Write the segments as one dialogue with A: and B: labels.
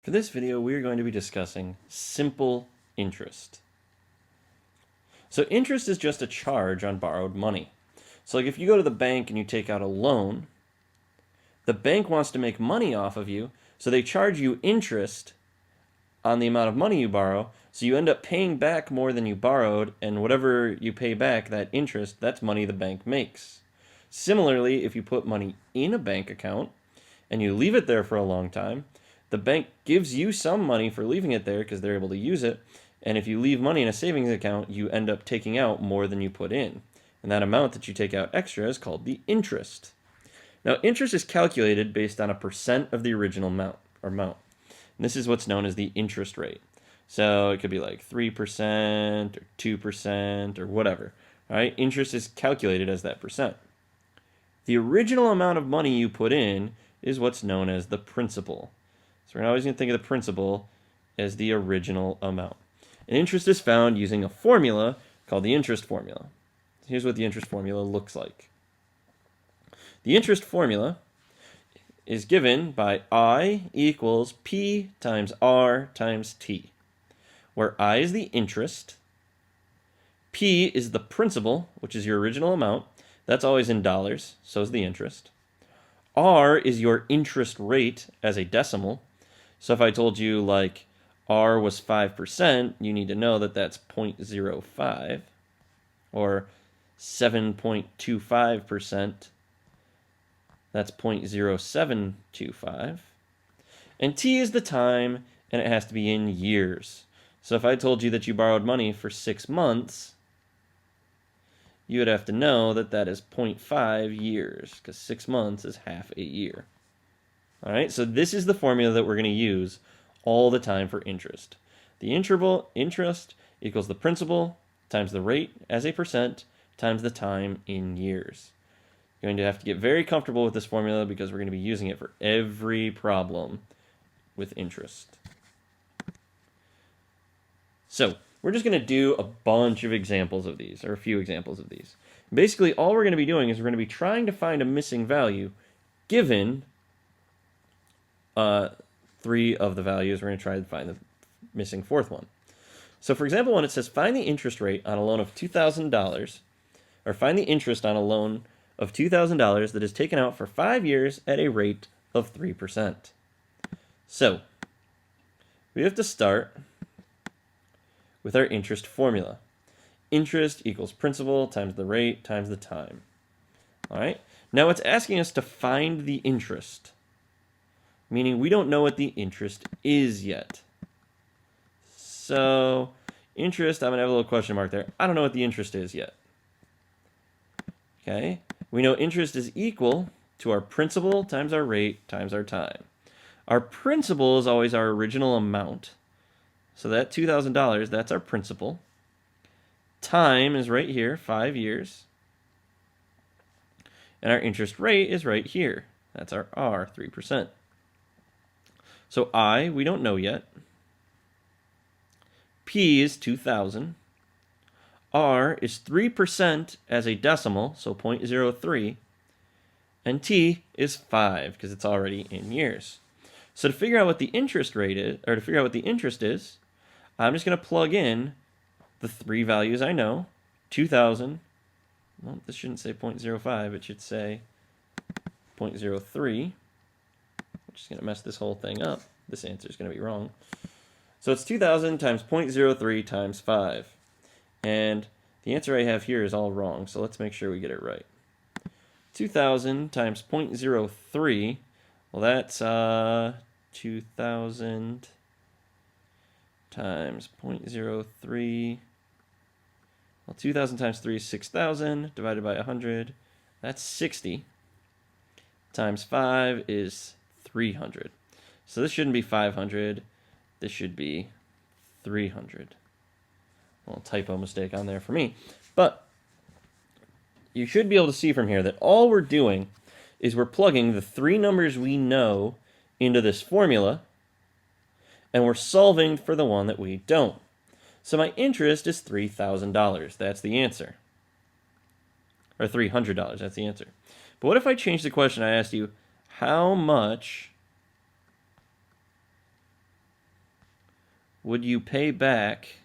A: For this video, we are going to be discussing simple interest. So interest is just a charge on borrowed money. So like if you go to the bank and you take out a loan, the bank wants to make money off of you, so they charge you interest on the amount of money you borrow, so you end up paying back more than you borrowed, and whatever you pay back, that interest, that's money the bank makes. Similarly, if you put money in a bank account and you leave it there for a long time, the bank gives you some money for leaving it there because they're able to use it, and if you leave money in a savings account, you end up taking out more than you put in. And that amount that you take out extra is called the interest. Now, interest is calculated based on a percent of the original amount. And this is what's known as the interest rate. So it could be like 3% or 2% or whatever. All right, interest is calculated as that percent. The original amount of money you put in is what's known as the principal. So we're always going to think of the principal as the original amount. And interest is found using a formula called the interest formula. Here's what the interest formula looks like. The interest formula is given by I equals P times R times T, where I is the interest, P is the principal, which is your original amount. That's always in dollars, so is the interest. R is your interest rate as a decimal. So if I told you like R was 5%, you need to know that that's 0.05, or 7.25%. That's 0.0725. And T is the time, and it has to be in years. So if I told you that you borrowed money for 6 months, you would have to know that that is 0.5 years, because 6 months is half a year. All right, so this is the formula that we're going to use all the time for interest. The interval interest equals the principal times the rate as a percent times the time in years. You're going to have to get very comfortable with this formula because we're going to be using it for every problem with interest. So we're just going to do a bunch of examples of these, or a few examples of these. Basically, all we're going to be doing is we're going to be trying to find a missing value given 3 of the values. We're going to try to find the missing 4th one. So for example, when it says find the interest rate on a loan of $2,000, or find the interest on a loan of $2,000 that is taken out for 5 years at a rate of 3%. So we have to start with our interest formula. Interest equals principal times the rate times the time. All right. Now it's asking us to find the interest, meaning we don't know what the interest is yet. So interest, I'm going to have a little question mark there. I don't know what the interest is yet. Okay. We know interest is equal to our principal times our rate times our time. Our principal is always our original amount. So that $2,000, that's our principal. Time is right here, 5 years. And our interest rate is right here. That's our R, 3%. So I, we don't know yet. P is 2,000. R is 3% as a decimal, so 0.03. And T is 5, because it's already in years. So to figure out what the interest rate is, or to figure out what the interest is, I'm just going to plug in the 3 values I know. 2,000. Well, this shouldn't say 0.05. It should say 0.03. Which is going to mess this whole thing up. This answer is going to be wrong. So it's 2,000 times 0.03 times 5. And the answer I have here is all wrong, so let's make sure we get it right. 2,000 times 0.03, well, that's 2,000 times 0.03. Well, 2,000 times 3 is 6,000, divided by 100, that's 60. Times 5 is 300. So this shouldn't be 500, this should be 300. Little typo mistake on there for me. But you should be able to see from here that all we're doing is we're plugging the 3 numbers we know into this formula, and we're solving for the one that we don't. So my interest is $3,000. That's the answer. Or $300. That's the answer. But what if I change the question? I asked you, how much would you pay back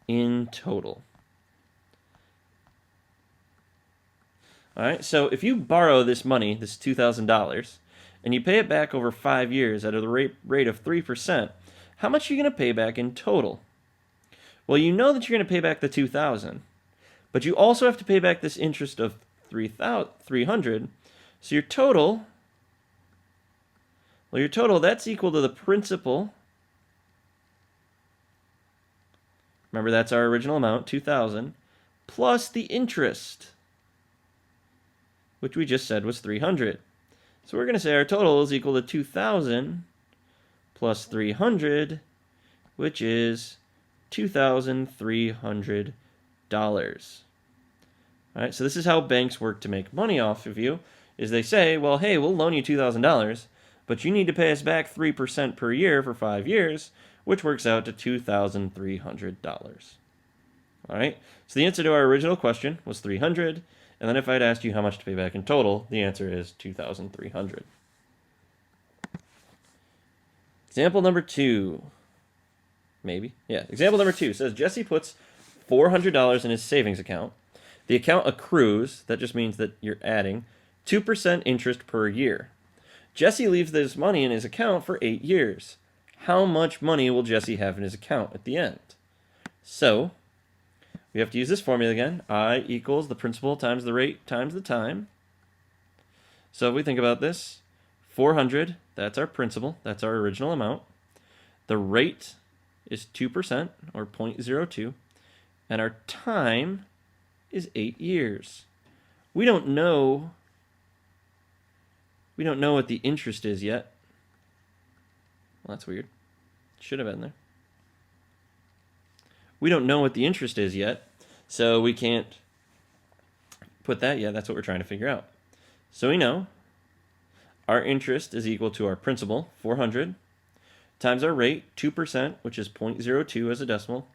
A: in total? All right, so if you borrow this money, this $2,000, and you pay it back over 5 years at a rate of 3%, how much are you going to pay back in total? Well, you know that you're going to pay back the $2,000, but you also have to pay back this interest of $300. So your total, that's equal to the principal. Remember, that's our original amount, $2,000, plus the interest, which we just said was $300. So we're going to say our total is equal to $2,000 plus $300, which is $2,300. All right, so this is how banks work to make money off of you, is they say, well, hey, we'll loan you $2,000, but you need to pay us back 3% per year for 5 years, which works out to $2,300. All right, so the answer to our original question was 300, and then if I'd asked you how much to pay back in total, the answer is 2,300. Example number 2. Maybe. Yeah, example number 2 says Jesse puts $400 in his savings account. The account accrues, that just means that you're adding, 2% interest per year. Jesse leaves this money in his account for 8 years. How much money will Jesse have in his account at the end? So, we have to use this formula again. I equals the principal times the rate times the time. So if we think about this, 400, that's our principal, that's our original amount. The rate is 2%, or 0.02, and our time is 8 years. We don't know what the interest is yet. Well, that's weird. Should have been there. We don't know what the interest is yet, so we can't put that yet. That's what we're trying to figure out. So we know our interest is equal to our principal, 400, times our rate, 2%, which is 0.02 as a decimal,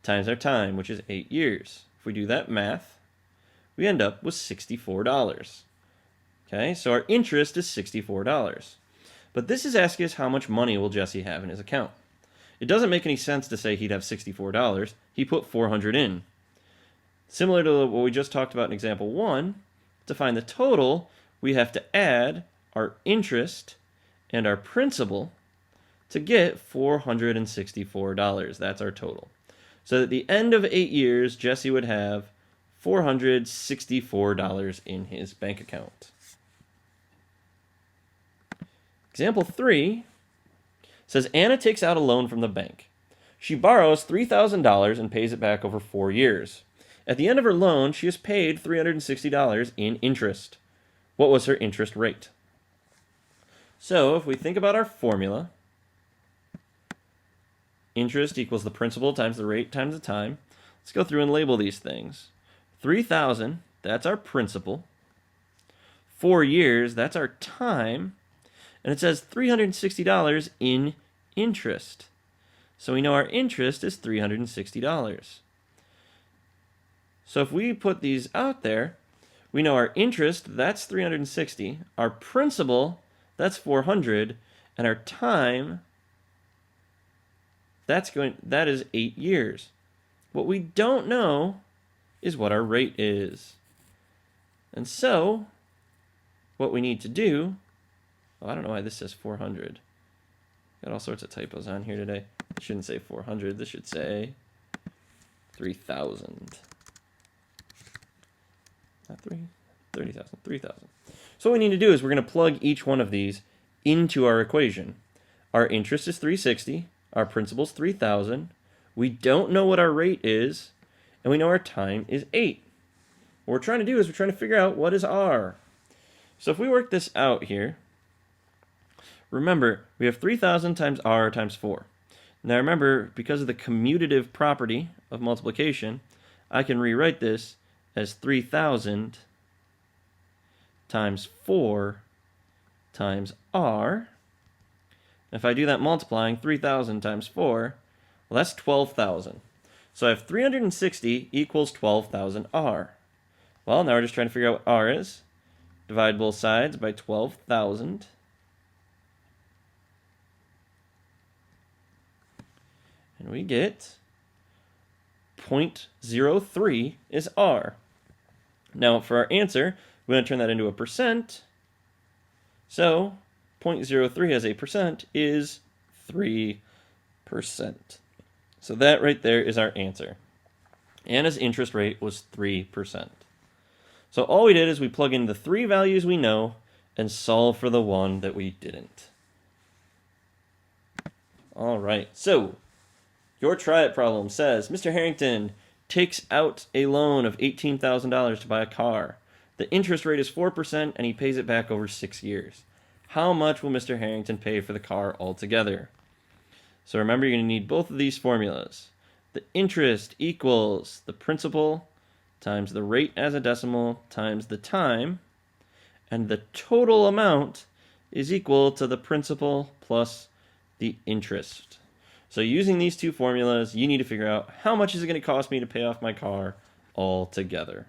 A: times our time, which is 8 years. If we do that math, we end up with $64. Okay, so our interest is $64. But this is asking us how much money will Jesse have in his account. It doesn't make any sense to say he'd have $64. He put 400 in. Similar to what we just talked about in example 1, to find the total, we have to add our interest and our principal to get $464. That's our total. So at the end of 8 years, Jesse would have $464 in his bank account. Example 3 says Anna takes out a loan from the bank. She borrows $3,000 and pays it back over 4 years. At the end of her loan, she has paid $360 in interest. What was her interest rate? So if we think about our formula, interest equals the principal times the rate times the time. Let's go through and label these things. 3,000, that's our principal. 4 years, that's our time. And it says $360 in interest. So we know our interest is $360. So if we put these out there, we know our interest, that's $360. Our principal, that's $400. And our time, that is 8 years. What we don't know is what our rate is. And so, what we need to do, I don't know why this says 400. Got all sorts of typos on here today. It shouldn't say 400. This should say 3,000. Not 30,000. 3,000. So what we need to do is we're going to plug each one of these into our equation. Our interest is 360. Our principal is 3,000. We don't know what our rate is. And we know our time is 8. What we're trying to do is we're trying to figure out what is R. So if we work this out here, remember, we have 3,000 times R times 4. Now remember, because of the commutative property of multiplication, I can rewrite this as 3,000 times 4 times R. If I do that multiplying, 3,000 times 4, well, that's 12,000. So I have 360 equals 12,000 R. Well, now we're just trying to figure out what R is. Divide both sides by 12,000. And we get 0.03 is R. Now, for our answer, we're going to turn that into a percent. So 0.03 as a percent is 3%. So that right there is our answer. Anna's interest rate was 3%. So all we did is we plug in the 3 values we know and solve for the one that we didn't. All right, so your try it problem says, Mr. Harrington takes out a loan of $18,000 to buy a car. The interest rate is 4% and he pays it back over 6 years. How much will Mr. Harrington pay for the car altogether? So remember, you're going to need both of these formulas. The interest equals the principal times the rate as a decimal times the time, and the total amount is equal to the principal plus the interest. So using these two formulas, you need to figure out how much is it going to cost me to pay off my car altogether.